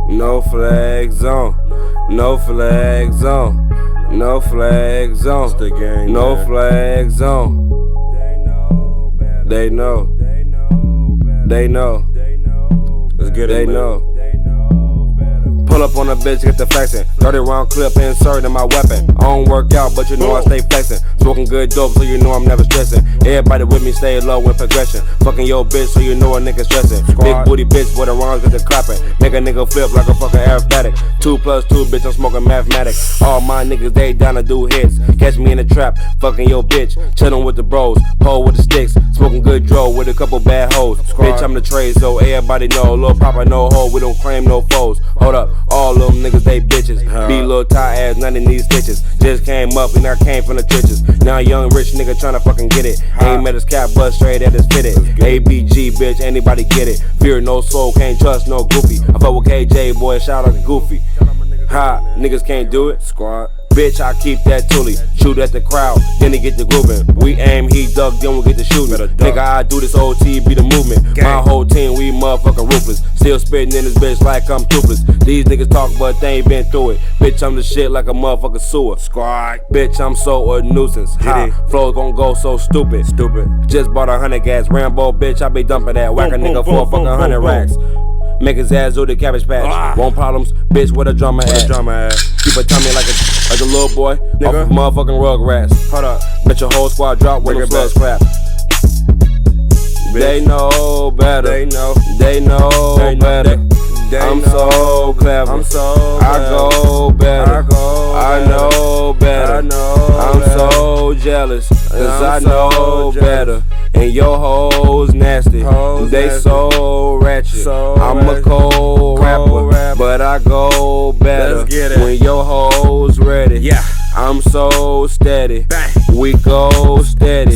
No flag zone. No flag zone. No flag zone. It's the gang, no man. flag zone. They know. They know. Let's get it, They man. know. Pull up on a bitch, get the flexing. 30 round clip insert in my weapon. I don't work out, but you know I stay flexing. Smoking good dope, so you know I'm never stressing. Everybody with me stay low in progression. Fucking your bitch, so you know a nigga stressing. Big booty bitch, boy, the wrongs get the clapping. Make a nigga flip like a fucking aerobatic. 2 + 2, bitch, I'm smoking mathematics. All my niggas, they down to do hits. Catch me in the trap, fucking your bitch. Chillin' with the bros, pole with the sticks. Smoking good dro with a couple bad hoes. Bitch, I'm the trade, so everybody know. Lil' Papa, no hoe, we don't claim no foes. Hold up. All them niggas, they bitches. Be little tie ass, none of these stitches. Just came up and I came from the trenches. Now a young rich nigga tryna fucking get it. Ain't met his cap, but straight at his fitted. ABG, bitch, anybody get it. Fear no soul, can't trust no goofy. I fuck with KJ, boy, shout out to Goofy. Ha, niggas can't do it. Squad. Bitch, I keep that toolie. Shoot at the crowd, then they get the grooving. We aim, he duck, then we get the shooting. Nigga, I do this OT, be the movement. My whole team, we motherfucking ruthless. Still spitting in this bitch like I'm toothless. These niggas talk, but they ain't been through it. Bitch, I'm the shit like a motherfucking sewer. Squad. Bitch, I'm so a nuisance. Ha, flow gon' go so stupid. Just bought 100 gas. Rambo, bitch, I be dumping that. Whack a nigga for a fucking 100 racks. Make his ass do the cabbage patch. Won't problems, bitch, where the drummer at? Keep a tummy like a little boy, nigga. Off of motherfucking Rugrats. Hold up, bet your whole squad drop when the slugs clap. They know better. They know better. I'm so clever. I go better. I know better. I'm so jealous, cause I know better. And your hoes nasty. They so ratchet. I'm a cold rapper, but I go better. When your hoes ready, I'm so steady. We go steady.